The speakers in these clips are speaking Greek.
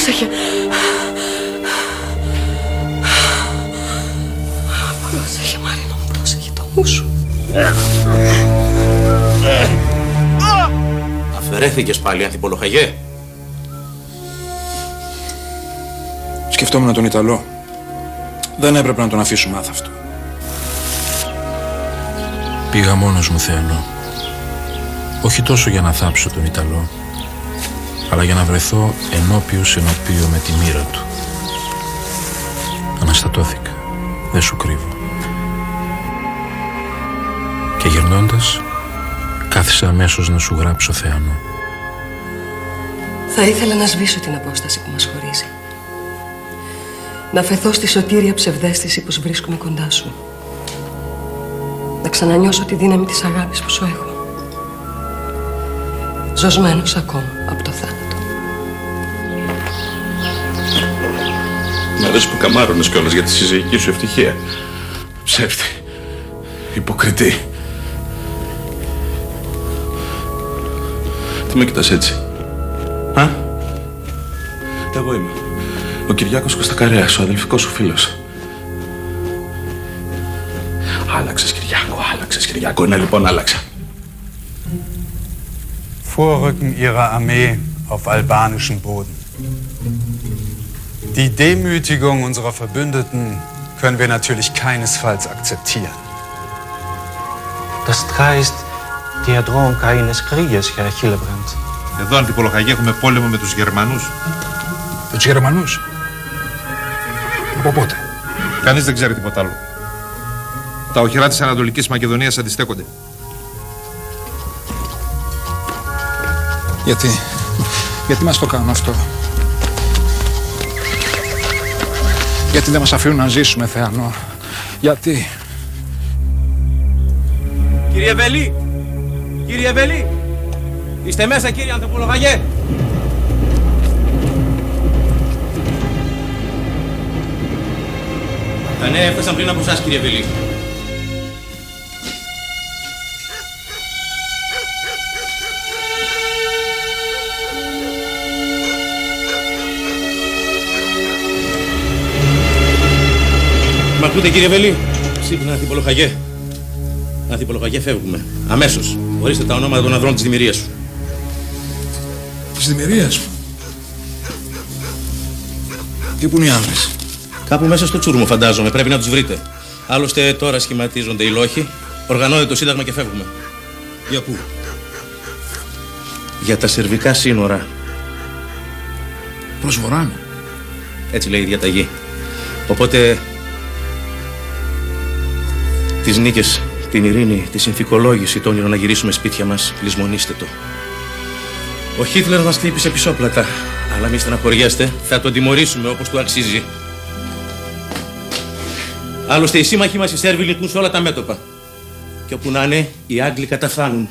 Πρόσεχε. Πρόσεχε, Μαρίνο μου, πρόσεχε το νου σου. Αφαιρέθηκες πάλι, Ανθιπολοχαγέ. Σκεφτόμουν τον Ιταλό. Δεν έπρεπε να τον αφήσουμε άθαυτο. Πήγα μόνος μου, Θεανό. Όχι τόσο για να θάψω τον Ιταλό, αλλά για να βρεθώ ενώπιος ενωπίο με τη μοίρα του. Αναστατώθηκα, δεν σου κρύβω. Και γυρνώντας, κάθισα αμέσως να σου γράψω, Θεανό. Θα ήθελα να σβήσω την απόσταση που μας χωρίζει. Να φεθώ στη σωτήρια ψευδαίσθηση πως βρίσκομαι κοντά σου. Να ξανανιώσω τη δύναμη της αγάπης που σου έχω. Ζωσμένος ακόμα από το θάνατο. Μ' αρέσει που καμάρωνες κιόλας για τη συζυγική σου ευτυχία. Ψεύτη. Υποκριτή. Τι με κοιτάς έτσι? Α? Εγώ είμαι. Ο Κυριάκος Κωστακαρέας, ο αδελφικός σου φίλος. Άλλαξες, Κυριάκο, άλλαξες, Κυριάκο. Ναι, λοιπόν, άλλαξα. Vorrücken ihrer Armee auf albanischem Boden. Die Demütigung unserer Verbündeten können wir natürlich keinesfalls akzeptieren. Das heißt, der Drohung eines Krieges, Herr Hillebrand. Εδώ, Ανθιπολοχαγέ, έχουμε πόλεμο με τους Γερμανούς. Με τους Γερμανούς? Από πότε? Κανείς δεν ξέρει τίποτα άλλο. Τα οχυρά της Ανατολικής Μακεδονίας αντιστέκονται. Γιατί μας το κάνουν αυτό? Γιατί δεν μας αφήνουν να ζήσουμε, Θεανό? Γιατί? Κύριε Βελή! Κύριε Βελή! Είστε μέσα, κύριε Ανθιπολοχαγέ! Τα νέα έφτασαν πριν από εσάς, κύριε Βελή. Μ' ακούτε, κύριε Βελή? Ξύπνα, Ανθιπολοχαγέ. Ανθιπολοχαγέ, φεύγουμε. Αμέσως. Ορίστε τα ονόματα των ανδρών της δημιουργίας σου. Της δημιουργίας μου? Και πού είναι οι άνδρες? Κάπου μέσα στο τσούρμο, φαντάζομαι. Πρέπει να τους βρείτε. Άλλωστε τώρα σχηματίζονται οι λόχοι. Οργανώνεται το Σύνταγμα και φεύγουμε. Για πού? Για τα σερβικά σύνορα. Προς βορρά. Έτσι λέει η διαταγή. Οπότε τις νίκες, την ειρήνη, τη συνθηκολόγηση, το όνειρο να γυρίσουμε σπίτια μας, λησμονήστε το. Ο Χίτλερ μας χτύπησε πισόπλατα. Αλλά μη στεναχωριέστε, θα τον τιμωρήσουμε όπως του αξίζει. Άλλωστε οι σύμμαχοι μας οι Σέρβοι λειτουργούν σε όλα τα μέτωπα. Και όπου να είναι, οι Άγγλοι καταφθάνουν.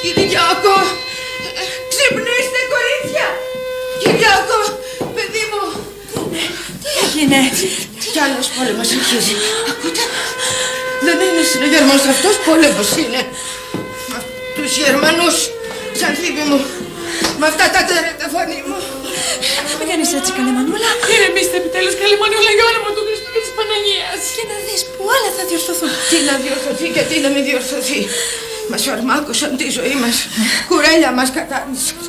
Κυριάκο! Ξυπνήστε, κορίτσια! Κυριάκο! Παιδί μου! Τι έγινε? Κι άλλος πόλεμος αρχίζει. Ακούτε? Δεν είναι συνεγερμός αυτός, πόλεμος είναι. Με τους Γερμανούς, Ξανθίπη μου. Με αυτά τα τέρατα, φωνή μου. Μην κάνεις έτσι, καλή Μανούλα. Ηρεμήστε επιτέλους, καλή Μανούλα, για όνομα του Χριστού και της Παναγίας. Για να δεις που όλα θα διορθωθούν. Τι να διορθωθεί και τι να μην διορθωθεί. Μας ορμάκωσαν τη ζωή μας. Κουρέλια μας κατάρνησαν.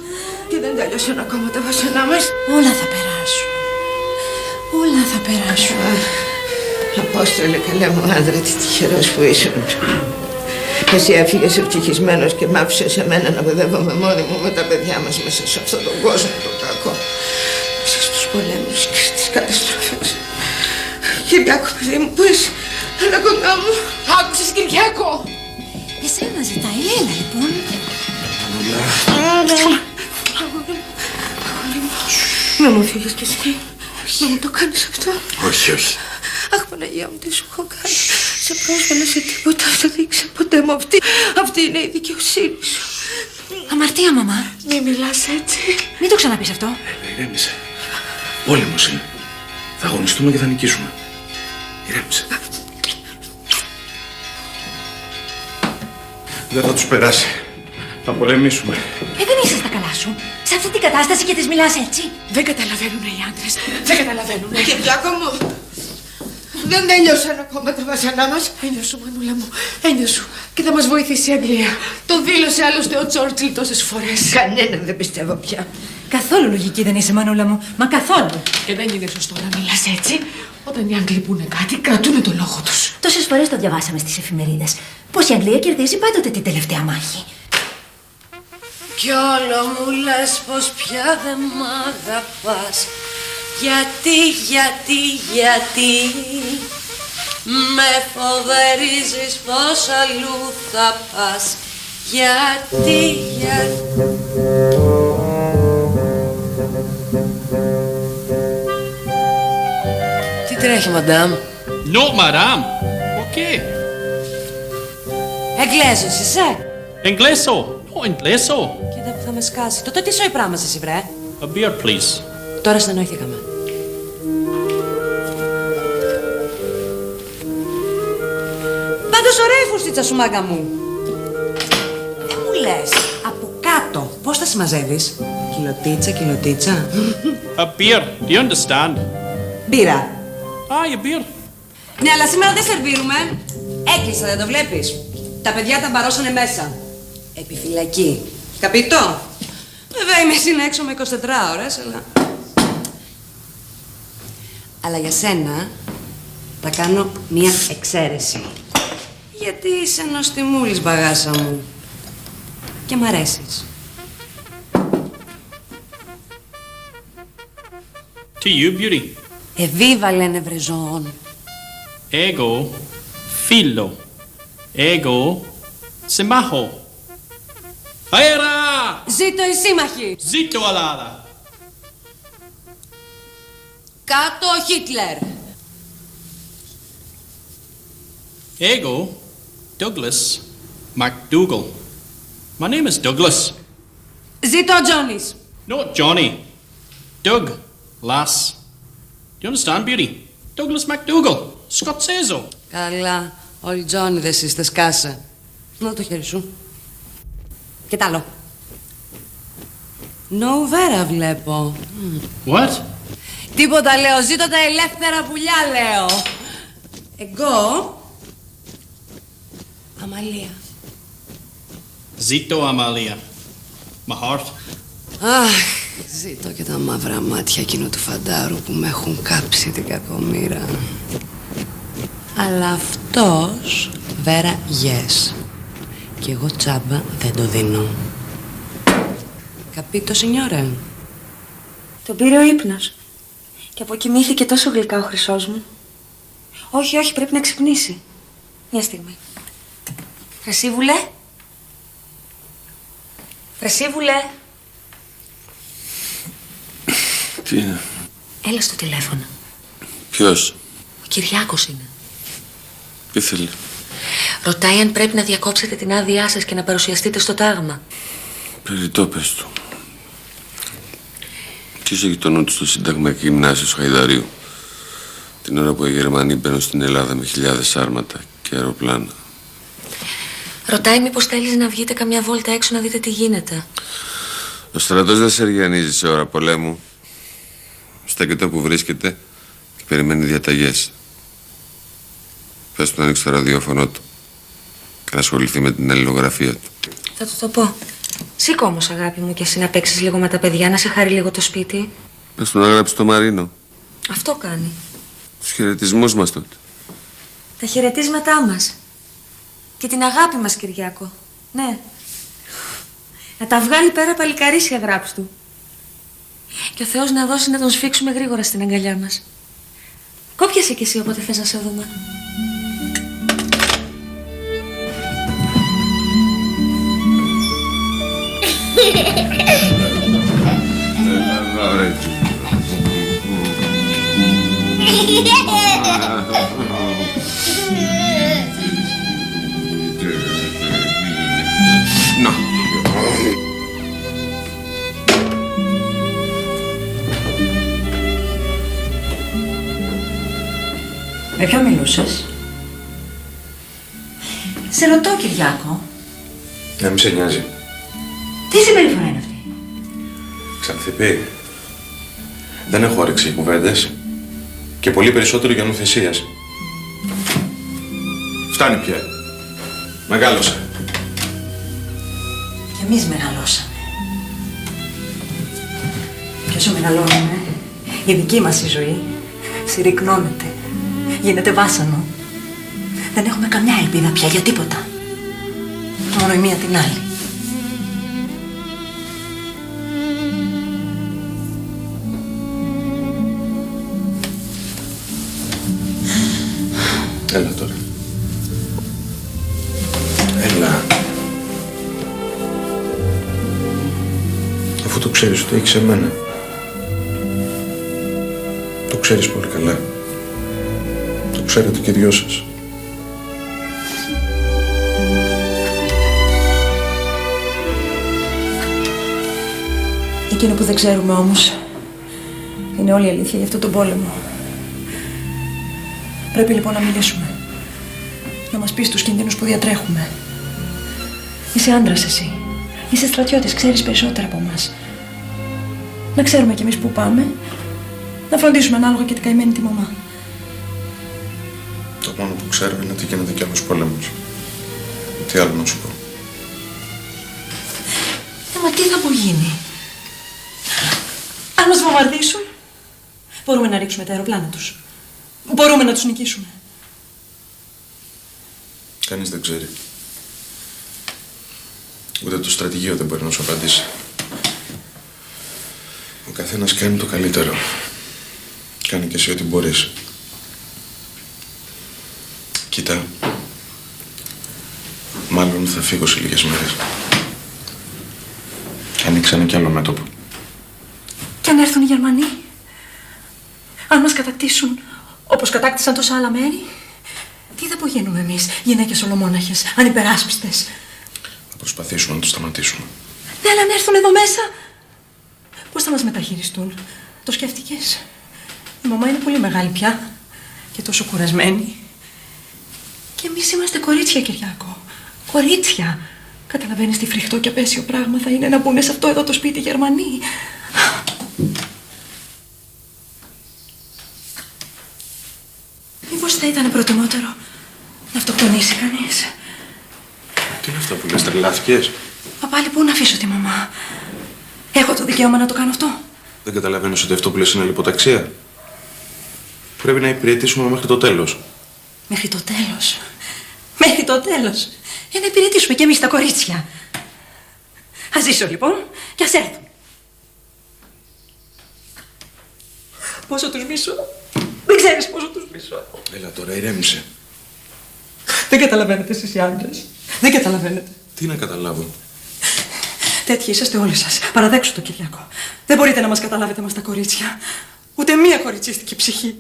Και δεν τέλειωσαν ακόμα τα βασανά μας. Όλα θα περάσουν. Όλα θα περάσουν. Απόστολε, καλέ μου άντρα, τι τυχερός που ήσουν. Εσύ έφυγες ευτυχισμένος και μ' άφησες εμένα να παιδεύομαι μόνη μου με τα παιδιά μας μέσα σε αυτόν τον κόσμο τον κακό. Μέσα στους πολέμους και στις καταστροφές. Κυριάκο, παιδί μου, πού είσαι? Έλα κοντά μου. Άκουσες, Κυριάκο? Εσένα ζητάει, έλα λοιπόν. Να μου φύγεις κι εσύ. Να μου το κάνεις αυτό. Όχι, όχι. Αχ, Παναγία μου, τι σου έχω κάνει. Σε πρόσβαλα σε τίποτα, θα δείξε ποτέ μου αυτή. Αυτή είναι η δικαιοσύνη σου. Αμαρτία, μαμά. Μη μιλάς έτσι. Μην το ξαναπείς αυτό. Ηρέμησε. Πόλεμος είναι. Θα αγωνιστούμε και θα νικήσουμε. Ηρέμησε. Δεν θα τους περάσει. Θα πολεμήσουμε. Δεν είσαι στα καλά σου. Σε αυτή την κατάσταση και της μιλάς έτσι. Δεν καταλαβαίνουν οι άντρες. Δεν καταλαβαίνουν. Κυριάκο μου. Δεν τέλειωσαν ακόμα τα βασανά μας. Ένιωσου, Μανούλα μου. Ένιωσου. Και θα μας βοηθήσει η Αγγλία. Το δήλωσε άλλωστε ο Τσόρτσιλ τόσες φορές. Κανέναν δεν πιστεύω πια. Καθόλου λογική δεν είσαι, Μανούλα μου. Μα καθόλου. Και δεν είναι σωστό να μιλάς έτσι. Όταν οι Άγγλοι πούνε κάτι, κρατούν το λόγο τους. Τόσες φορές το διαβάσαμε στις εφημερίδες. Πως η Αγγλία κερδίζει πάντοτε την τελευταία μάχη. Κι όλο μου λες πως πια δεν μ' αγαπάς. Γιατί με φοβερίζεις πως αλλού θα πας. Γιατί Τι τρέχει, μαντάμ? No, madame. Ok. Εγγλέζος είσαι? Ingleso. No, ingleso. Κοίτα που θα με σκάσει. Τότε τι σοϊ πράγμα εσύ, βρε? A beer, please. Τώρα στενόχθηκαμε. Πάντως ωραία η φουρστίτσα σου, μάγκα μου. Δεν μου λες. Από κάτω πώς τα συμμαζεύεις? Κιλοτίτσα. A beer. Do you understand? Μπύρα. Ah, a beer. Ναι, αλλά σήμερα δεν σερβίρουμε. Έκλεισα, δεν το βλέπεις? Τα παιδιά τα μπαρώσανε μέσα. Επιφυλακή. Καπιτό. Βέβαια είμαι στην έξω με 24 ώρες, αλλά για σένα θα κάνω μία εξαίρεση. Γιατί είσαι νοστιμούλης, μπαγάσα μου. Και μ' αρέσεις. To you, beauty. Εβίβα λένε βρε ζώων. Ego. Filo. Ego. Simaho. Aera! Ζήτω οι σύμμαχοι. Zito alada. Κάτω ο Χίτλερ. Ego. Douglas. MacDougall. My name is Douglas. Ζήτω ο Τζόνις. No, Johnny. Doug. Lass. Do you understand, beauty? Douglas MacDougall. Scotsese. Καλά. Όλοι Τζόνιδες είστε, σκάσε. Να το χέρι σου. Και τ' άλλο. Νοβέρα βλέπω. What? Τίποτα λέω. Ζήτω τα ελεύθερα πουλιά, λέω. Εγώ... Αμαλία. Zito Amalia. My heart. Αχ, ζήτω και τα μαύρα μάτια εκείνου του φαντάρου που με έχουν κάψει την κακομοίρα. Αλλά αυτός, Βέρα, yes. Και εγώ τσάμπα δεν το δίνω. Καπίτο, σινιόρε. Τον πήρε ο ύπνος. Και αποκοιμήθηκε τόσο γλυκά ο χρυσός μου. Όχι, όχι, πρέπει να ξυπνήσει. Μια στιγμή. Χρυσίβουλε. Χρυσίβουλε. Τι είναι? Έλα στο τηλέφωνο. Ποιος? Ο Κυριάκος είναι. Τι θέλει? Ρωτάει αν πρέπει να διακόψετε την άδειά σας και να παρουσιαστείτε στο τάγμα. Περιττό, πες του. Ποιος έχει το νου του στο Σύνταγμα και Γυμνάσιο Χαϊδαρίου, την ώρα που οι Γερμανοί μπαίνουν στην Ελλάδα με χιλιάδες άρματα και αεροπλάνα? Ρωτάει μήπως θέλεις να βγείτε καμιά βόλτα έξω να δείτε τι γίνεται. Ο στρατός δεν σεργιανίζει σε ώρα πολέμου. Στέκεται όπου βρίσκεται και περιμένει διαταγές. Πες του να ανοίξει το ραδιόφωνο του και να ασχοληθεί με την αλληλογραφία του. Θα του το πω. Σήκω όμως, αγάπη μου, και εσύ να παίξεις λίγο με τα παιδιά, να σε χαρεί λίγο το σπίτι. Πες του να γράψει το Μαρίνο. Αυτό κάνει. Τους χαιρετισμούς μας τότε. Τα χαιρετίσματά μας. Και την αγάπη μας, Κυριάκο. Ναι. Να τα βγάλει πέρα παλικαρίσια, γράψ' του. Και ο Θεός να δώσει να τον σφίξουμε γρήγορα στην αγκαλιά μας. Κόπιασε κι εσύ όποτε θες να σε δούμε. Με ποιον μιλούσες? Σε ρωτώ, Κυριάκο. Να μην σε νοιάζει. Τι συμπεριφορά είναι αυτή? Ξανθυπή. Δεν έχω όρεξη για κουβέντες και πολύ περισσότερο για νουθεσίας. Φτάνει πια. Μεγάλωσα. Κι εμείς μεγαλώσαμε. Κι όσο μεγαλώνουμε, η δική μας η ζωή συρρυκνώνεται. Γίνεται βάσανο. Δεν έχουμε καμιά ελπίδα πια για τίποτα. Μόνο η μία την άλλη. Έλα τώρα. Έλα. Αφού το ξέρεις ότι έχεις εμένα. Το ξέρεις πολύ καλά. Το ξέρετε και οι δυο σας. Εκείνο που δεν ξέρουμε όμως είναι όλη η αλήθεια για αυτόν τον πόλεμο. Πρέπει λοιπόν να μιλήσουμε. Να μας πεις τους κινδύνους που διατρέχουμε. Είσαι άντρας εσύ. Είσαι στρατιώτης, ξέρεις περισσότερα από εμάς. Να ξέρουμε κι εμείς που πάμε. Να φροντίσουμε ανάλογα και την καημένη τη μαμά. Το μόνο που ξέρω είναι ότι γίνεται κι άλλος πόλεμος. Τι άλλο να σου πω. Μα τι θα μου γίνει? Αν μας βομβαρδίσουν, μπορούμε να ρίξουμε τα αεροπλάνα τους. Μπορούμε να τους νικήσουμε. Κανείς δεν ξέρει. Ούτε το στρατηγείο δεν μπορεί να σου απαντήσει. Ο καθένας κάνει το καλύτερο. Κάνει και εσύ ό,τι μπορείς. Κοίτα. Μάλλον θα φύγω σε λίγες μέρες. Ανοίξανε κι άλλο μέτωπο. Και αν έρθουν οι Γερμανοί, αν μας κατακτήσουν όπως κατάκτησαν τόσα άλλα μέρη, τι θα απογίνουμε εμείς, γυναίκες ολομόναχες, ανυπεράσπιστες? Θα προσπαθήσουμε να το σταματήσουμε. Ναι, αλλά αν έρθουν εδώ μέσα, πώς θα μας μεταχειριστούν? Το σκέφτηκες? Η μαμά είναι πολύ μεγάλη πια και τόσο κουρασμένη. Και εμείς είμαστε κορίτσια, Κυριάκο. Κορίτσια. Καταλαβαίνεις τι φρικτό και απέσιο πράγμα θα είναι να μπουν σε αυτό εδώ το σπίτι οι Γερμανοί. Μήπως θα ήταν προτιμότερο να αυτοκτονήσει κανείς? Τι είναι αυτά που λες, τρελάθηκες? Μα πάλι πού να αφήσω τη μαμά? Έχω το δικαίωμα να το κάνω αυτό? Δεν καταλαβαίνεις ότι αυτό που λες είναι λιποταξία? Πρέπει να υπηρετήσουμε μέχρι το τέλος. Μέχρι το τέλος? Μέχρι το τέλος? Για να υπηρετήσουμε κι εμείς τα κορίτσια. Ας ζήσω λοιπόν και ας έρθουν. Πόσο τους μισώ. Δεν ξέρεις πόσο τους μισώ. Έλα τώρα, ηρέμησε. Δεν καταλαβαίνετε εσείς οι άντρες. Δεν καταλαβαίνετε. Τι να καταλάβω? Τέτοιοι είσαστε όλοι σας. Παραδέξου το, Κυριακό. Δεν μπορείτε να μας καταλάβετε μας τα κορίτσια. Ούτε μία κοριτσίστικη ψυχή.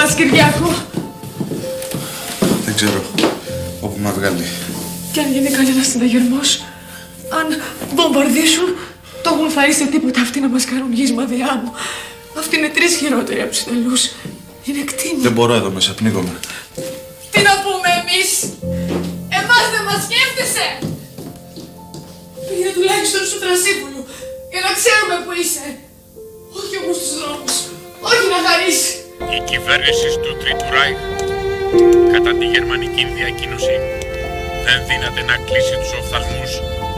πας, Κυριάκο? Δεν ξέρω. Όπου με βγάλει. Κι αν γίνει κανένας συναγερμός, αν βομβαρδίσουν, το έχουν φάει σε τίποτα αυτοί να μας κάνουν γης μαδιά μου. Αυτοί είναι 3 χειρότεροι από τους Ιταλούς. Είναι κτίνη. Δεν μπορώ εδώ μέσα, πνίγομαι. Τι να πούμε εμείς? Εμάς δεν μας σκέφτεσαι! Πήγαινε τουλάχιστον στο Θρασίβουλο, για να ξέρουμε που είσαι. Όχι όμως στους δρόμους. Όχι να χαρείς. Η κυβέρνηση του Τρίτου Ράιχ κατά τη γερμανική διακοίνωση δεν δύναται να κλείσει τους οφθαλμούς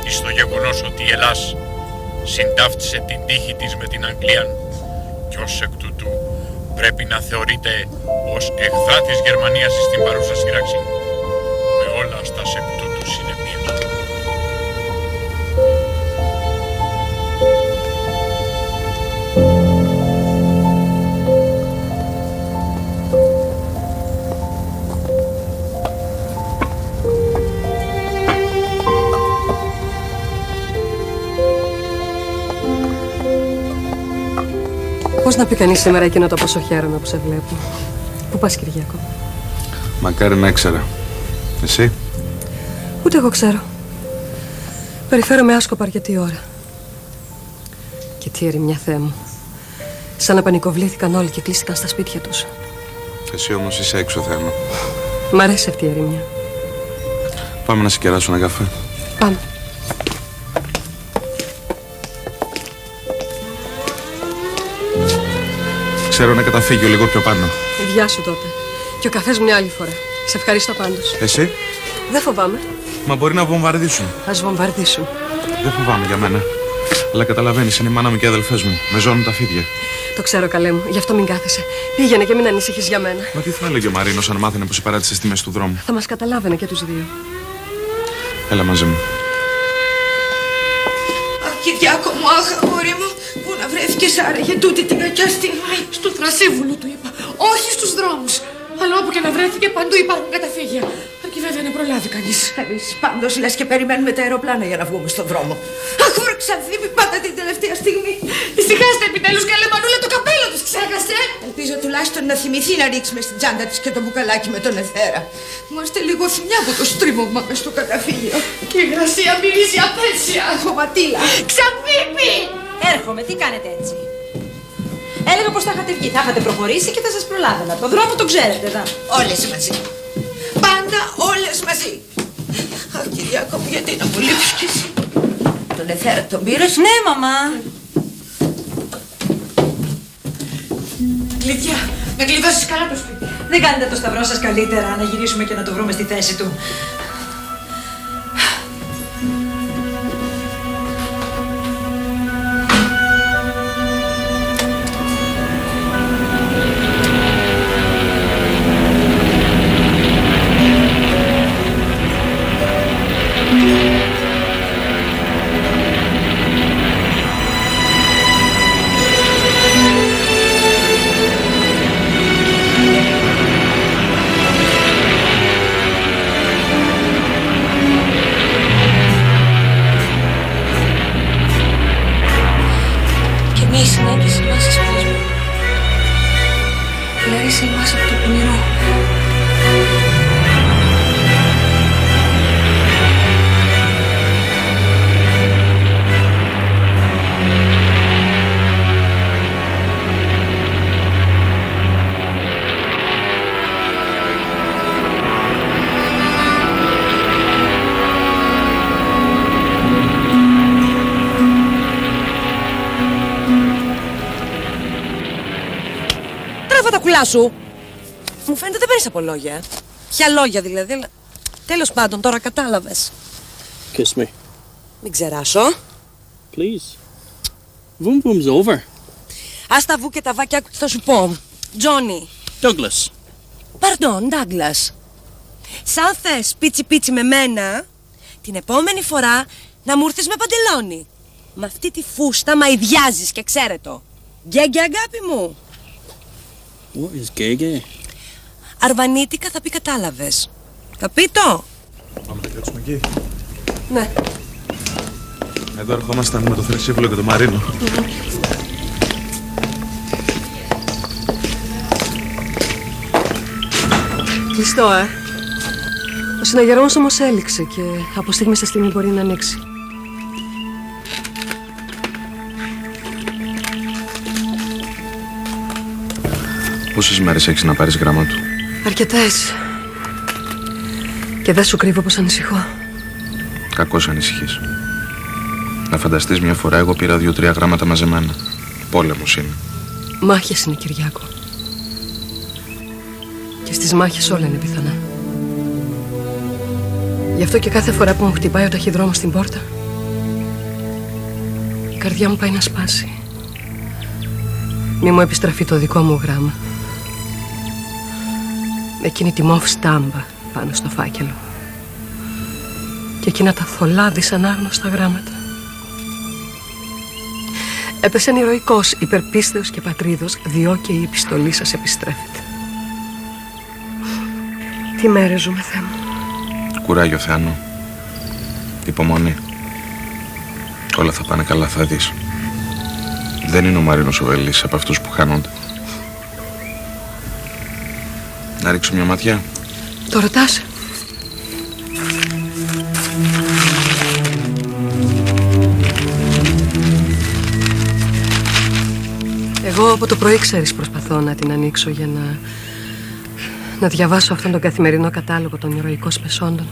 εις το γεγονός ότι η Ελλάς συντάφτισε την τύχη της με την Αγγλία και ως εκ τούτου πρέπει να θεωρείται ως εχθρά της Γερμανίας στην παρούσα σύραξη με όλα στα εκ τούτου συνεπία. Πώς να πει κανείς σήμερα εκείνο το πόσο χαίρομαι που σε βλέπω. Πού πας, Κυριάκο? Μακάρι να ήξερα. Εσύ? Ούτε εγώ ξέρω. Περιφέρομαι άσκοπα αρκετή ώρα. Και τι ερημιά, Θεέ μου. Σαν να πανικοβλήθηκαν όλοι και κλείστηκαν στα σπίτια τους. Εσύ όμως είσαι έξω, Θεέ μου. Μ' αρέσει αυτή η ερημιά. Πάμε να σε κεράσω ένα καφέ. Πάμε. Ξέρω ένα καταφύγιο λίγο πιο πάνω. Γεια σου τότε. Και ο καφές μια άλλη φορά. Σε ευχαριστώ πάντως. Εσύ? Δεν φοβάμαι. Μα μπορεί να βομβαρδίσουν. Ας βομβαρδίσουν. Δεν φοβάμαι για μένα. Αλλά καταλαβαίνεις, είναι η μάνα μου και οι αδελφές μου. Με ζώνουν τα φίδια. Το ξέρω, καλέ μου. Γι' αυτό μην κάθεσαι. Πήγαινε και μην ανησυχείς για μένα. Μα τι θα έλεγε ο Μαρίνος αν μάθαινε πως σε παράτησε στη μέση του δρόμου? Θα μας καταλάβαινε και τους δύο. Έλα μαζί μου. Αχ, Κυριάκο μου, αχ, αγόρι μου. Πού να βρέθηκες άραγε τούτη την κακιά στιγμή? Στο Θρασίβουλο του είπα. Όχι στους δρόμους. Αλλά όπου και να βρέθηκε, παντού υπάρχουν καταφύγια. Αρκεί βέβαια να προλάβει κανείς. Εμείς πάντως λες και περιμένουμε τα αεροπλάνα για να βγούμε στον δρόμο. Αχ, βρε Ξανθήμη, πάντα την τελευταία στιγμή. Ησυχάστε επιτέλους, καλέ Μανούλα, το καπέλο της ξέχασε. Ελπίζω τουλάχιστον να θυμηθεί να ρίξουμε στην τσάντα της και το μπουκαλάκι με τον εθέρα. Είμαστε λίγο θυμιά από το στρίμωγμα μες στο καταφύγιο. Και η υγρασία μυρίζει απέσια. Χωματίλα. Ξανθήμη! Έρχομαι, τι κάνετε έτσι? Έλεγα πως θα είχατε βγει, θα είχατε προχωρήσει και θα σας προλάβαινα. Το δρόμο το ξέρετε, δα. Όλες μαζί. Πάντα όλες μαζί. Αχ, Κυριάκο μου, γιατί να μου λείψεις κι εσύ? Τον εθέρα τον πήρες? Ναι, μαμά. Κλειδιά, να κλειδώσεις καλά το σπίτι. Δεν κάνετε το σταυρό σας καλύτερα να γυρίσουμε και να το βρούμε στη θέση του? Σου. Μου φαίνεται δεν παίρνεις από λόγια. Ποια λόγια δηλαδή, αλλά... Τέλος πάντων, τώρα κατάλαβες. Kiss me. Μην ξεράσω. Please. Voom voom's over. Ας τα βου και τα βάκια, θα σου πω. Τζόνι. Douglas. Παρντών, Ντάγκλας. Σαν θες πίτσι πίτσι με μένα, την επόμενη φορά να μου έρθεις με παντελόνι. Με αυτή τη φούστα μαϊδιάζεις και ξέρε το. Γκέγκε αγάπη μου. What is gay? Αρβανίτικα θα πει κατάλαβες. Θα πει το. Πάμε να κάτσουμε εκεί. Ναι. Εδώ ερχόμασταν με το Θρασίβουλο και το Μαρίνο. κλειστό, Ο συναγερμός όμως έληξε και από στιγμή σε στιγμή μπορεί να ανοίξει. Πόσες μέρες έχεις να πάρεις γράμμα του? Αρκετές. Και δεν σου κρύβω πως ανησυχώ. Κακώς ανησυχείς. Να φανταστείς, μια φορά εγώ πήρα 2-3 γράμματα μαζεμένα. Πόλεμος είναι. Μάχες είναι, Κυριάκο. Και στις μάχες όλα είναι πιθανά. Γι' αυτό και κάθε φορά που μου χτυπάει ο ταχυδρόμος στην πόρτα, η καρδιά μου πάει να σπάσει. Μη μου επιστραφεί το δικό μου γράμμα. Εκείνη τη μοβ στάμπα πάνω στο φάκελο. Και εκείνα τα θολά δυσανάγνωστα γράμματα. Έπεσε ηρωικός, υπερπίστεως και πατρίδος, διό και η επιστολή σας επιστρέφεται. Τι μέρες ζούμε, Θεέ μου. Κουράγιο, Θεάνο. Υπομονή. Όλα θα πάνε καλά, θα δεις. Δεν είναι ο Μαρίνος ο Βελής από αυτούς που χάνονται. Να ρίξω μια ματιά. Το ρωτάς? Εγώ από το πρωί, ξέρεις, προσπαθώ να την ανοίξω για να διαβάσω αυτόν τον καθημερινό κατάλογο των ηρωικών σπεσόντων.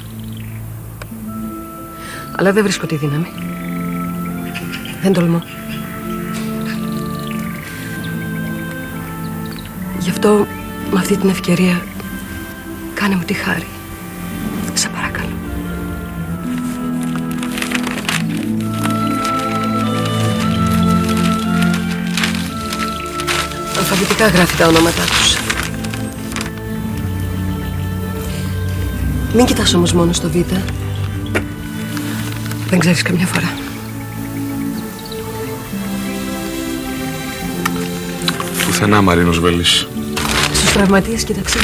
Αλλά δεν βρίσκω τη δύναμη. Δεν τολμώ. Γι' αυτό, με αυτή την ευκαιρία, κάνε μου τη χάρη. Σε παρακαλώ. Αλφαβητικά γράφει τα ονόματά τους. Μην κοιτάς όμως μόνο στο Β. Δεν ξέρεις καμιά φορά. Πουθενά Μαρίνος Βέλης. Στους τραυματίες κοίταξε.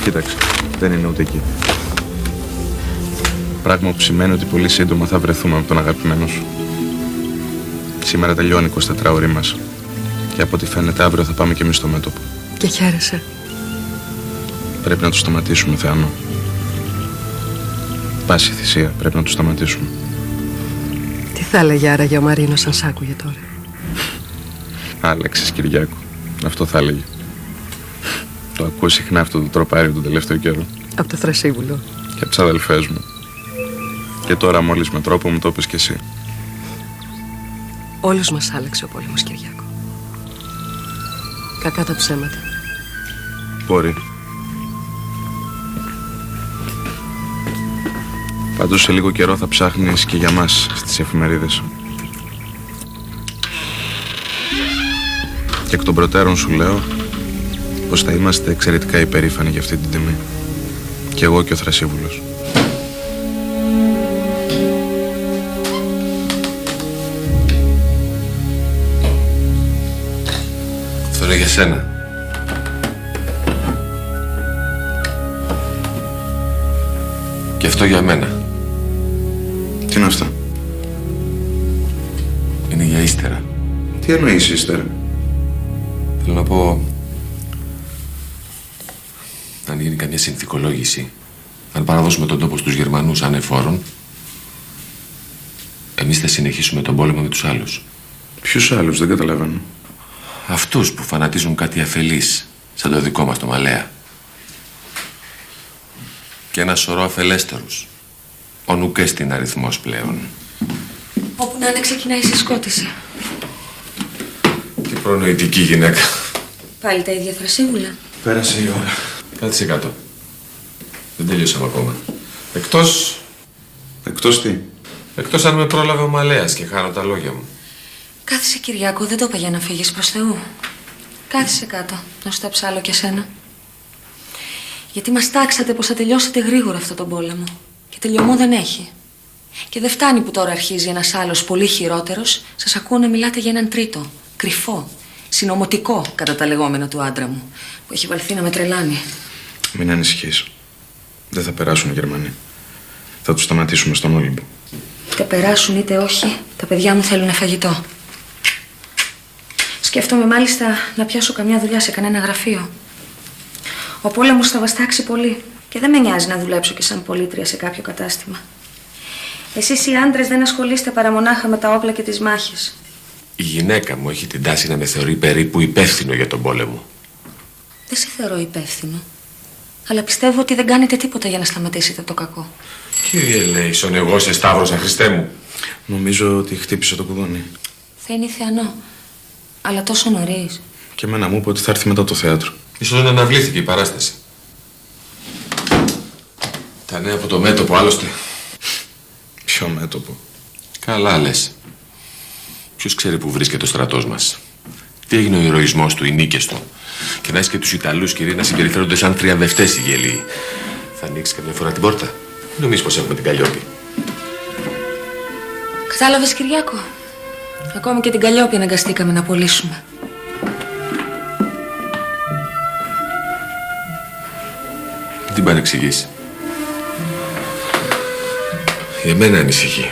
Κοίταξε, δεν είναι ούτε εκεί. Πράγμα που σημαίνει ότι πολύ σύντομα θα βρεθούμε με τον αγαπημένο σου. Σήμερα τελειώνει η 24ωρη μας. Και από ό,τι φαίνεται αύριο θα πάμε κι εμείς στο μέτωπο. Και χαίρεσαι. Πρέπει να το σταματήσουμε, Θεάνο. Πάση θυσία, πρέπει να το σταματήσουμε. Τι θα έλεγε άραγε ο Μαρίνος αν σ' άκουγε τώρα? Άλεξες, Κυριάκο. Αυτό θα έλεγε. Το ακούω συχνά αυτό το τροπάριο τον τελευταίο καιρό. Από το Θρασίβουλο. Και από τις αδελφές μου. Και τώρα μόλις με τρόπο μου το είπες κι εσύ. Όλους μας άλεξε ο πόλεμος, Κυριάκο. Κακά τα ψέματα. Μπορεί. Πάντως σε λίγο καιρό θα ψάχνεις και για μας στις εφημερίδες. Και εκ των προτέρων σου λέω πως θα είμαστε εξαιρετικά υπερήφανοι για αυτή την τιμή. Και εγώ και ο Θρασίβουλος. Αυτό είναι για σένα. Και αυτό για μένα. Τι είναι αυτά? Είναι για ύστερα. Τι εννοείς ύστερα? Θέλω να πω... αν γίνει καμιά συνθηκολόγηση, αν παραδώσουμε τον τόπο στους Γερμανούς ανεφόρων, εμείς θα συνεχίσουμε τον πόλεμο με τους άλλους. Ποιους άλλους, δεν καταλαβαίνω. Αυτούς που φανατίζουν κάτι αφελής, σαν το δικό μας το Μαλέα. Και ένα σωρό αφελέστερους. Ο νουκές την αριθμός πλέον. Όπου να είναι ξεκινάει η συσκότηση. Τι προνοητική γυναίκα. Πάλι τα ίδια Θρασίβουλα. Πέρασε η ώρα. Κάτσε κάτω. Δεν τελειώσαμε ακόμα. Εκτός... Εκτός τι? Εκτός αν με πρόλαβε ο Μαλέας και χάνω τα λόγια μου. Κάθισε, Κυριάκο, δεν το είπα για να φύγεις προς Θεού. Κάθισε κάτω, να σου τα ψάλω κι εσένα. Γιατί μας τάξατε πως θα τελειώσετε γρήγορα αυτόν τον πόλεμο. Και τελειωμό δεν έχει. Και δεν φτάνει που τώρα αρχίζει ένας άλλος πολύ χειρότερος. Σας ακούω να μιλάτε για έναν τρίτο. Κρυφό. Συνωμοτικό, κατά τα λεγόμενα του άντρα μου. Που έχει βαλθεί να με τρελάνει. Μην ανησυχείς. Δεν θα περάσουν οι Γερμανοί. Θα τους σταματήσουμε στον Όλυμπο. Είτε περάσουν είτε όχι, τα παιδιά μου θέλουν φαγητό. Σκέφτομαι μάλιστα να πιάσω καμιά δουλειά σε κανένα γραφείο. Ο πόλεμος θα βαστάξει πολύ. Και δεν με νοιάζει να δουλέψω και σαν πολίτρια σε κάποιο κατάστημα. Εσείς οι άντρες δεν ασχολείστε παρά μονάχα με τα όπλα και τις μάχες. Η γυναίκα μου έχει την τάση να με θεωρεί περίπου υπεύθυνο για τον πόλεμο. Δεν σε θεωρώ υπεύθυνο. Αλλά πιστεύω ότι δεν κάνετε τίποτα για να σταματήσετε το κακό. Κύριε Λέισον, εγώ σε σταύρωσα, Χριστέ μου. Νομίζω ότι χτύπησε το κουδούνι. Θα είναι θεανό. Αλλά τόσο νωρίς. Και εμένα μου είπε ότι θα έρθει μετά το θέατρο. Ίσως να αναβλήθηκε η παράσταση. Τα νέα από το μέτωπο, άλλωστε. Ποιο μέτωπο? Καλά λες. Ποιος ξέρει που βρίσκεται ο στρατός μας. Τι έγινε ο ηρωισμός του, οι νίκες του. Και να έχεις και τους Ιταλούς, κυρία, να συμπεριφέρονται σαν τριανδευτές οι γελοί. Θα ανοίξει καμιά φορά την πόρτα? Νομίζεις πως έχουμε την Καλλιόπη? Κατάλαβες, Κυριάκο. Ακόμη και την Καλλιόπη αναγκαστήκαμε να πωλήσουμε. Μην την παρεξηγείς. Για μένα ανησυχεί.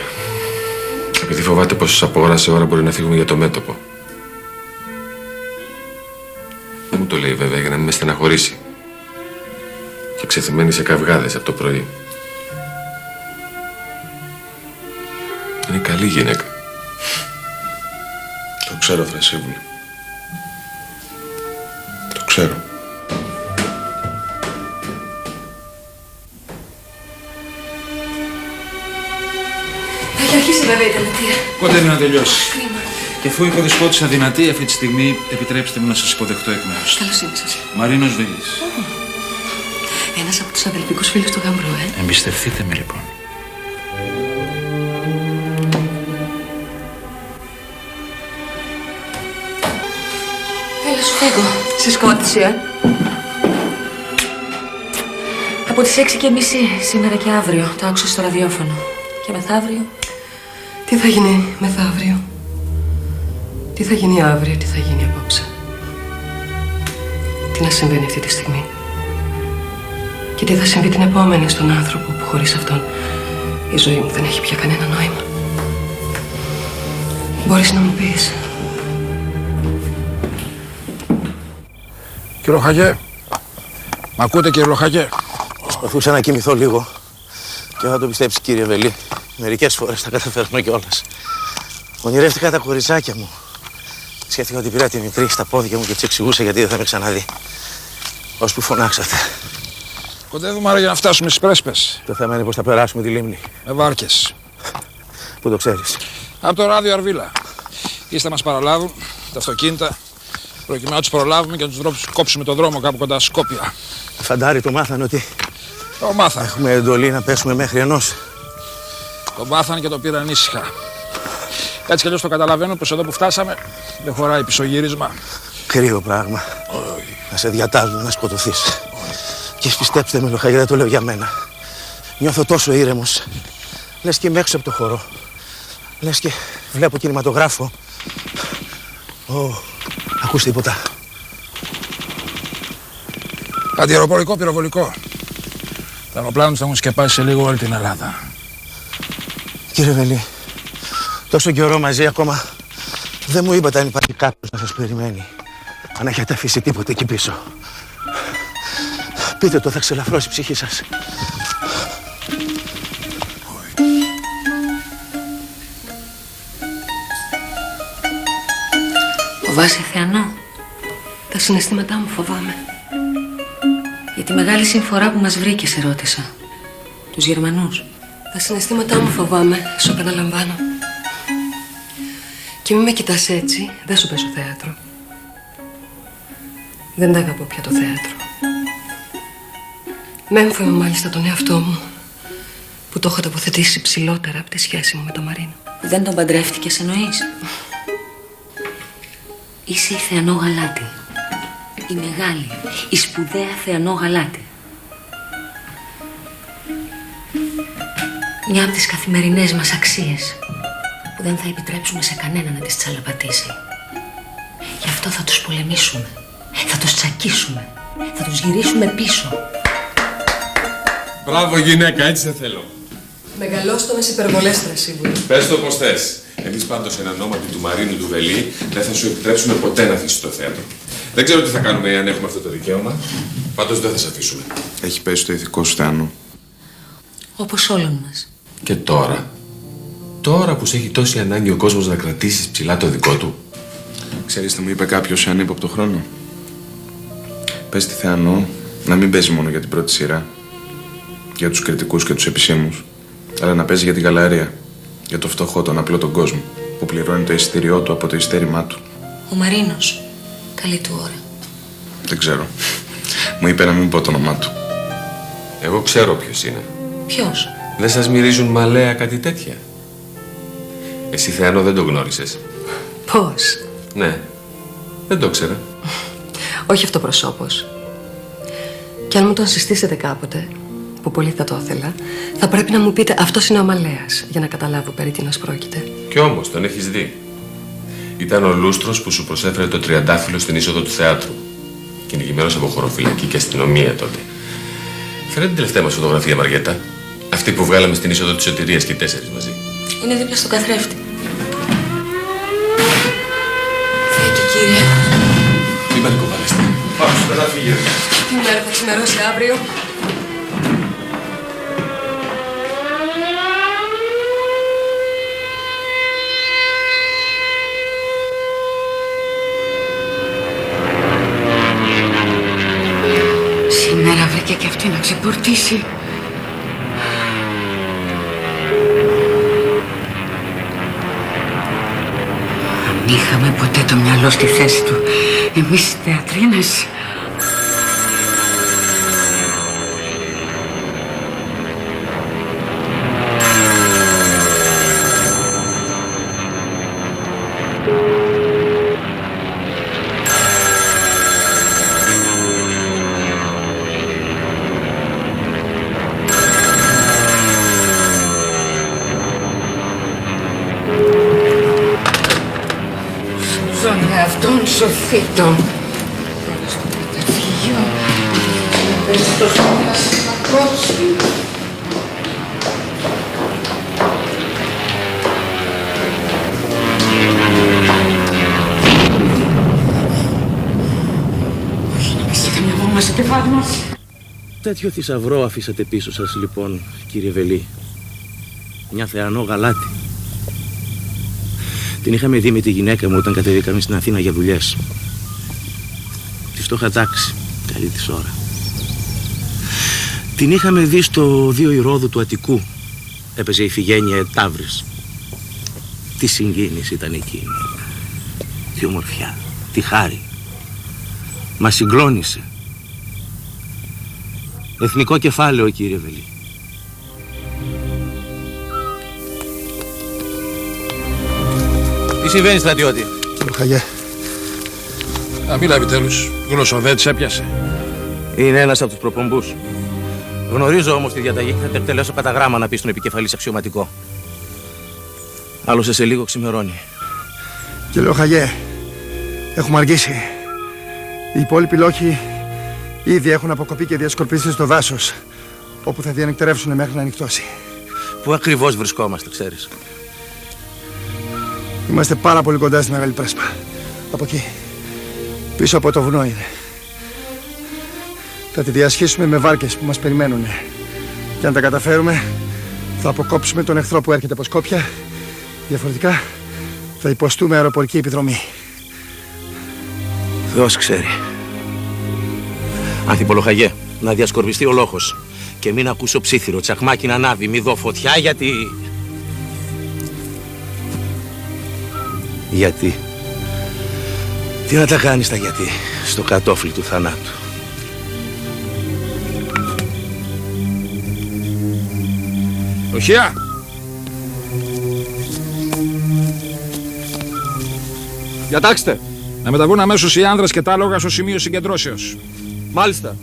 Επειδή φοβάται πως από ώρα σε ώρα μπορεί να φύγουμε για το μέτωπο. Δεν μου το λέει βέβαια για να μην με στεναχωρήσει. Και ξεθυμένη σε καυγάδες από το πρωί. Είναι καλή γυναίκα. Το ξέρω, Θρασίβουλη. Το ξέρω. Έχει αρχίσει βέβαια η τελετία. Κοντεύει να τελειώσει. Κρίμα. Και αφού η κοδεσπότης αδυνατή αυτή τη στιγμή, επιτρέψτε μου να σας υποδεχτώ εκ μέρους. Καλώς ήρθατε. Μαρίνος Βελής. Ένας από τους αδελφικούς φίλους του γαμπρού, Εμπιστευτείτε με λοιπόν. Έλα σου φύγω. Σε σκότησε, Από τις 6:30 σήμερα και αύριο. Το άκουσα στο ραδιόφωνο. Και μεθαύριο. Τι θα γίνει μεθαύριο? Τι θα γίνει αύριο, τι θα γίνει απόψε? Τι να συμβαίνει αυτή τη στιγμή? Και τι θα συμβεί την επόμενη στον άνθρωπο που χωρίς αυτόν η ζωή μου δεν έχει πια κανένα νόημα? Μπορείς να μου πεις? Κύριε Λοχαγέ, μ' ακούτε κύριε Λοχαγέ? Προσπαθούσα να κοιμηθώ λίγο και θα το πιστέψει κύριε Βελή. Μερικές φορές τα καταφέρνω κιόλας. Ονειρεύτηκα τα κοριτσάκια μου. Σκέφτηκα ότι πήρα τη μικρή στα πόδια μου και της εξηγούσα γιατί δεν θα με ξαναδεί. Ώσπου φωνάξατε. Κοντεύουμε άρα για να φτάσουμε στις Πρέσπες. Το θέμα είναι πως θα περάσουμε τη λίμνη. Με βάρκες. Πού το ξέρεις? Από το ράδιο Αρβίλα. Ύστερα θα μας παραλάβουν τα αυτοκίνητα προκειμένου να τους προλάβουμε και να τους κόψουμε το δρόμο κάπου κοντά Σκόπια. Φαντάρι το μάθανε ότι. Το μάθανε. Έχουμε εντολή να πέσουμε μέχρι ενός. Το μάθανε και το πήραν ήσυχα. Έτσι κι αλλιώς το καταλαβαίνω πως εδώ που φτάσαμε δεν χωράει πισωγύρισμα. Κρύο πράγμα. Να σε διατάζουν να σκοτωθείς. Και πιστέψτε με, Λοχαγέ, δεν το λέω για μένα. Νιώθω τόσο ήρεμος. Λες και είμαι έξω από το χώρο. Λες και βλέπω κινηματογράφο. Ακούς τίποτα? Αντιεροπορικό πυροβολικό. Τα αεροπλάνα θα έχουν σκεπάσει σε λίγο όλη την Ελλάδα. Κύριε Βελή, τόσο καιρό μαζί ακόμα δεν μου είπατε αν υπάρχει κάποιος να σας περιμένει. Αν έχετε αφήσει τίποτε εκεί πίσω. Πείτε το, θα ξελαφρώσει η ψυχή σας. Φοβάσαι, Θεανό? Τα συναισθήματά μου φοβάμαι. Για τη μεγάλη συμφορά που μας βρήκε, σε ρώτησα. Τους Γερμανούς. Τα συναισθήματά μου φοβάμαι, σου επαναλαμβάνω. Και μη με κοιτάς έτσι, δεν σου παίζω θέατρο. Δεν τα αγαπώ πια το θέατρο. Με έμφωμαι μάλιστα τον εαυτό μου, που το έχω τοποθετήσει ψηλότερα από τη σχέση μου με τον Μαρίνο. Δεν τον παντρεύτηκες, εννοείς? Είσαι η Θεανό Γαλάτη. Η μεγάλη, η σπουδαία Θεανό Γαλάτη. Μια από τις καθημερινές μας αξίες που δεν θα επιτρέψουμε σε κανένα να τις τσαλαπατήσει. Γι' αυτό θα τους πολεμήσουμε. Θα τους τσακίσουμε. Θα τους γυρίσουμε πίσω. Μπράβο γυναίκα, έτσι σε θέλω. Μεγαλώστομες υπερβολές, Θρασίβουλη. Πες το πως θες. Εμείς πάντως εν ονόματι του Μαρίνου του Βελή δεν θα σου επιτρέψουμε ποτέ να αφήσεις το θέατρο. Δεν ξέρω τι θα κάνουμε αν έχουμε αυτό το δικαίωμα. Πάντως δεν θα σε αφήσουμε. Έχει πέσει το ηθικό σου, Θεάνο. Όπως όλων μας. Και τώρα που σε έχει τόση ανάγκη ο κόσμος να κρατήσεις ψηλά το δικό του. Ξέρεις τι μου είπε κάποιος σε ανύποπτο χρόνο? Πες στη Θεάνο να μην παίζει μόνο για την πρώτη σειρά, για τους κριτικούς και τους επισήμους, αλλά να παίζει για την γαλαρία, για το φτωχό, τον απλό τον κόσμο, που πληρώνει το εισιτήριό του από το ειστέρημά του. Ο Μαρίνος. Καλή του ώρα. Δεν ξέρω. Μου είπε να μην πω το όνομά του. Εγώ ξέρω ποιος είναι. Ποιος? Δεν σας μυρίζουν μαλαία κάτι τέτοια? Εσύ, Θεάνο, δεν το γνώρισες? Πώς? Ναι, δεν το ξέρα. Όχι αυτοπροσώπως. Κι αν μου τον συστήσετε κάποτε, που πολύ θα το ήθελα, θα πρέπει να μου πείτε αυτός είναι ο Μαλέας, για να καταλάβω περί τίνος πρόκειται. Κι όμως τον έχεις δει. Ήταν ο λούστρος που σου προσέφερε το τριαντάφυλλο στην είσοδο του θεάτρου. Κυνηγημένος από χωροφυλακή και αστυνομία τότε. Φέρε την τελευταία μας φωτογραφία, Μαριέτα. Αυτή που βγάλαμε στην είσοδο της Σωτηρίας και οι 4 μαζί. Είναι δίπλα στον καθρέφτη. Θεέ κύριε. Μην πανικοβάλλεστε. Πάμε στο κατάφυγε. Τι μέρα θα ξημερώσει αύριο? Σήμερα βρήκε και αυτή να ξεπορτήσει. Αν είχαμε ποτέ το μυαλό στη θέση του, εμείς οι θεατρίνες. Αυτόν σωθήτο. Στο καταφύγιο. Πες το σπάσει να κόψει. Όχι να πεις και καμιά βόμβα στο κεφάλι μας. Τέτοιο θησαυρό αφήσατε πίσω σας λοιπόν, κύριε Βελή. Μια Θεανό γαλάτι. Την είχαμε δει με τη γυναίκα μου όταν κατεβήκαμε στην Αθήνα για δουλειές. Της το είχα τάξει, καλή της ώρα. Την είχαμε δει στο 2 Ηρώδου του Αττικού. Έπαιζε η Ιφηγένεια Εταύρης. Τι συγκίνηση ήταν εκείνη. Τι ομορφιά, τι χάρη. Μας συγκλώνησε. Εθνικό κεφάλαιο, κύριε Βελή. Τι συμβαίνει, στρατιώτη? Χαγέ. Να μίλα επιτέλους. Γλωσσοδέτης έπιασε. Είναι ένας από τους προπομπούς. Γνωρίζω όμως τη διαταγή και θα τερτελέσω κατά γράμμα να πει στον επικεφαλής αξιωματικό. Άλλωστε σε λίγο ξημερώνει. Κύριε Χαγέ, έχουμε αργήσει. Οι υπόλοιποι λόχοι ήδη έχουν αποκοπεί και διασκορπίσει στο δάσος, όπου θα διανυκτερεύσουν μέχρι να ανοιχτώσει. Πού ακριβώς βρισκόμαστε, ξέρεις? Είμαστε πάρα πολύ κοντά στη Μεγάλη Πρέσπα. Από εκεί. Πίσω από το βουνό είναι. Θα τη διασχίσουμε με βάρκες που μας περιμένουν. Και αν τα καταφέρουμε, θα αποκόψουμε τον εχθρό που έρχεται από Σκόπια. Διαφορετικά, θα υποστούμε αεροπορική επιδρομή. Θεός ξέρει. Ανθιπολοχαγέ, να διασκορπιστεί ο λόχος. Και μην ακούσω ψήθυρο, τσακμάκι να ανάβει, μη δω φωτιά, γιατί... Γιατί? Τι να τα κάνεις τα γιατί, στο κατόφλι του θανάτου. Οχιά! Διατάξτε! Να μεταβούν αμέσως οι άνδρες και τα άλογα στο σημείο συγκεντρώσεως. Μάλιστα.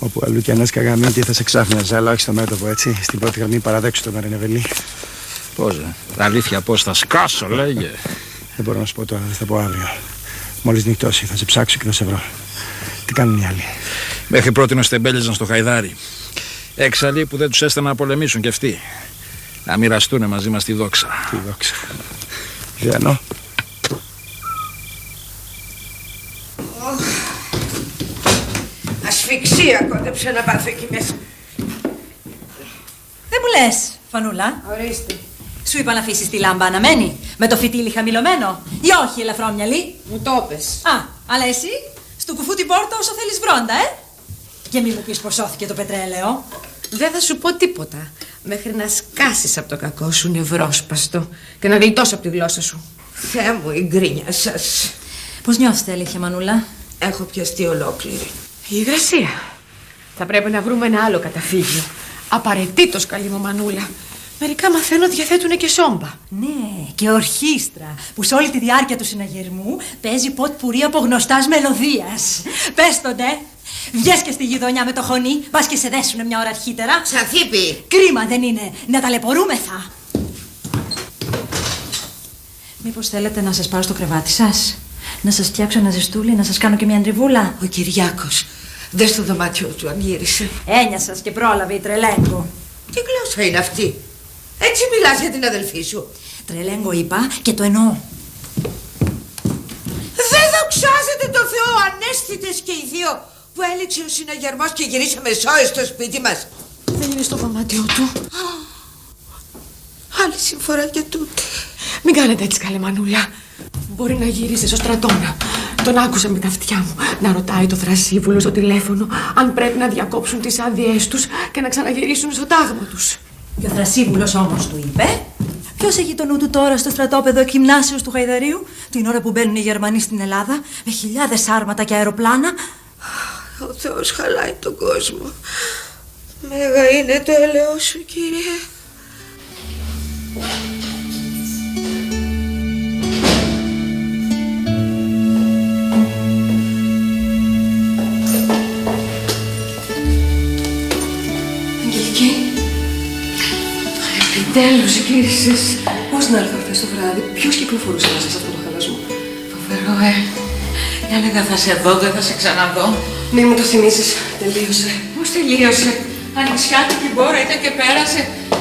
Όπου αλλού κι αν έσκαγα μύτη θα σε ξάφνιαζα, αλλά όχι στο μέτωπο, έτσι. Στην πρώτη γραμμή παραδέξου το Μαρινεβελή. Πώς, αλήθεια πώς θα σκάσω, λέγε. Δεν μπορώ να σου πω τώρα, θα πω αύριο. Μόλις νυχτώσει θα σε ψάξω και θα σε βρω. Τι κάνουν οι άλλοι? Μέχρι πρώτη στεμπέλιζαν στο Χαϊδάρι. Έξαλλοι που δεν τους έστελνα να πολεμήσουν κι αυτοί. Να μοιραστούν μαζί μας τη δόξα. Τη δόξα. Διανό. Ασφυξία κόντεψε να πάθω εκεί μέσα. Δεν μου λες, Φανούλα. Ορίστε. Σου είπα να αφήσεις τη λάμπα αναμένη, με το φυτίλι χαμηλωμένο, ή όχι ελαφρόμυαλη. Μου το πες. Α, αλλά εσύ, στο κουφού την πόρτα όσο θέλεις βρόντα, Και μη μου πεις πως σώθηκε το πετρέλαιο. Δεν θα σου πω τίποτα, μέχρι να σκάσεις από το κακό σου νευρόσπαστο και να γλιτώσω από τη γλώσσα σου. Θεέ μου, η γκρίνια σας. Πώς νιώθετε, αλήθεια, Μανούλα? Έχω πιαστεί ολόκληρη. Η υγρασία. Θα πρέπει να βρούμε ένα άλλο καταφύγιο. Απαραίτητος, καλή μου Μανούλα. Μερικά μαθαίνω διαθέτουνε και σόμπα. Ναι, και ορχήστρα που σε όλη τη διάρκεια του συναγερμού παίζει ποτ πουρί από γνωστάς μελωδίας. Πες τον, βγες και στη γειτονιά με το χωνί, πας και σε δέσουνε μια ώρα αρχίτερα. Ξανθίπη! Κρίμα δεν είναι να ταλαιπωρούμεθα. Μήπως θέλετε να σας πάρω στο κρεβάτι σας? Να σας φτιάξω ένα ζεστούλι, να σας κάνω και μια αντριβούλα? Ο Κυριάκος, δες το δωμάτιο του αν γύρισε. Ένιασας και πρόλαβε η Τρελέγκο. Τι γλώσσα είναι αυτή? Έτσι μιλάς για την αδελφή σου? Τρελέγκο είπα και το εννοώ. Δεν δοξάζετε το Θεό, ανέστητες και οι δύο, που έληξε ο συναγερμός και γυρίσαμε σώες στο σπίτι μας. Δεν είναι στο δωμάτιο του. Άλλη συμφορά και τούτη. Μην κάνετε έτσι, καλέ Μανούλα. Μπορεί να γύρισε στο στρατόνα. Τον άκουσα με τα αυτιά μου να ρωτάει το Θρασίβουλο στο τηλέφωνο αν πρέπει να διακόψουν τις άδειές τους και να ξαναγυρίσουν στο τάγμα τους. Και ο Θρασίβουλος όμως του είπε. Ποιος έχει το νου του τώρα στο στρατόπεδο γυμνάσιος του Χαϊδαρίου, την ώρα που μπαίνουν οι Γερμανοί στην Ελλάδα με χιλιάδες άρματα και αεροπλάνα? Ο Θεός χαλάει τον κόσμο. Μέγα είναι το έλεος σου, Κύριε. Αγγελική, επιτέλους γύρισες. Πώς να έρθω χθες το βράδυ? Ποιος κυκλοφορούσε μέσα σε αυτό το χαλασμό? Φοβερό, Έλεγα θα σε δω, δεν θα σε ξαναδώ. Μη μου το θυμίσεις. Τελείωσε. Πώς τελείωσε? Ανοιξιάτικη μπόρα ήταν και πέρασε.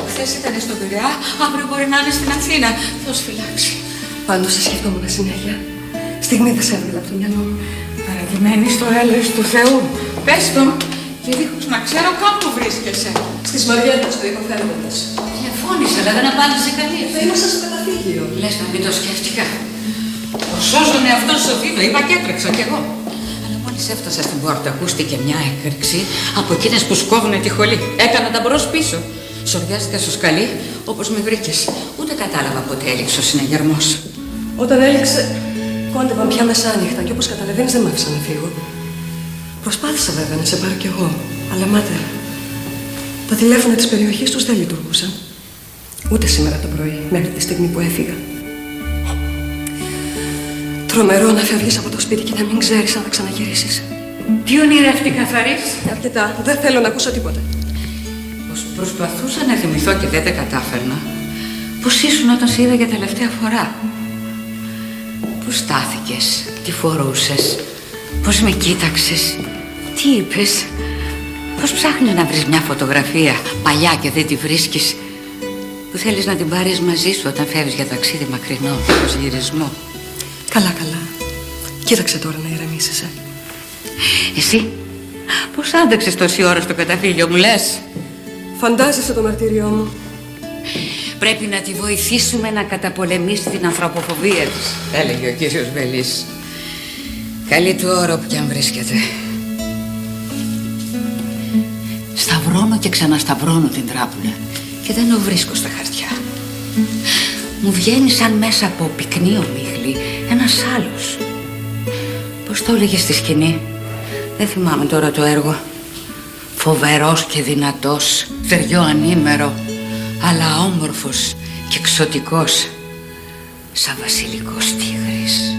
Χθες ήταν στον Πειραιά, αύριο μπορεί να είναι στην Αθήνα. Θεός φυλάξει. Πάντως σε σκεφτόμουν συνέχεια. Στιγμή δεν σε έβγαλα από το μυαλό μου. Παραδειγμένη στο έλεος του Θεού. Πες το και δίχως να ξέρω καν που βρίσκεσαι. Στις Μαριέτες το είπα φέρνοντας. Τηλεφώνησα, αλλά δεν απάντησε κανείς. Θα ήμασταν στο καταφύγιο. Λες να μην το σκέφτηκα. Το σώζομαι αυτό στο βίντεο, είπα και έτρεξα κι εγώ. Αλλά μόλις έφτασα στην πόρτα, ακούστηκε μια έκρηξη από εκείνες που σκόβουνε τη χολή. Έκανα τα μπρος πίσω. Σοριάστηκα στο σκαλί, όπως με βρήκες. Ούτε κατάλαβα πότε έληξε ο συναγερμός. Όταν έληξε, κόντευαν πια μεσάνυχτα και όπως καταλαβαίνεις δεν μ' άφησα να φύγω. Προσπάθησα βέβαια να σε πάρω κι εγώ, αλλά μάτερ. Τα τηλέφωνα της περιοχής τους δεν λειτουργούσαν. Ούτε σήμερα το πρωί, μέχρι τη στιγμή που έφυγα. Τρομερό να φεύγεις από το σπίτι και να μην ξέρεις αν θα ξαναγυρίσεις. Τι ονειρεύτηκα, Θαρής? Αρκετά. Δεν θέλω να ακούσω τίποτα. Πως προσπαθούσα να θυμηθώ και δεν τα κατάφερνα. Πώς ήσουν όταν σε είδα για τελευταία φορά? Πώς στάθηκες, τι φορούσες, πώς με κοίταξες, τι είπες? Πώς ψάχνεις να βρεις μια φωτογραφία παλιά και δεν τη βρίσκεις, που θέλεις να την πάρεις μαζί σου όταν φεύγεις για ταξίδι μακρινό, προς γυρισμό? Καλά, καλά. Κοίταξε τώρα να ηρεμήσεις, Εσύ, πώς άντεξες τόση ώρα στο καταφύγιο μου, λες? Φαντάζεσαι το μαρτύριό μου. Πρέπει να τη βοηθήσουμε να καταπολεμήσει την ανθρωποφοβία της, έλεγε ο κύριος Βελής. Καλή του ώρα όπου κι αν βρίσκεται. Σταυρώνω και ξανασταυρώνω την τράπουλα και δεν το βρίσκω στα χαρτιά. Μου βγαίνει σαν μέσα από πυκνή ομίχλη ένας άλλος. Πώς το έλεγε στη σκηνή? Δεν θυμάμαι τώρα το έργο. Φοβερός και δυνατός, θεριό ανήμερο, αλλά όμορφος και εξωτικός, σαν βασιλικός τίγρης.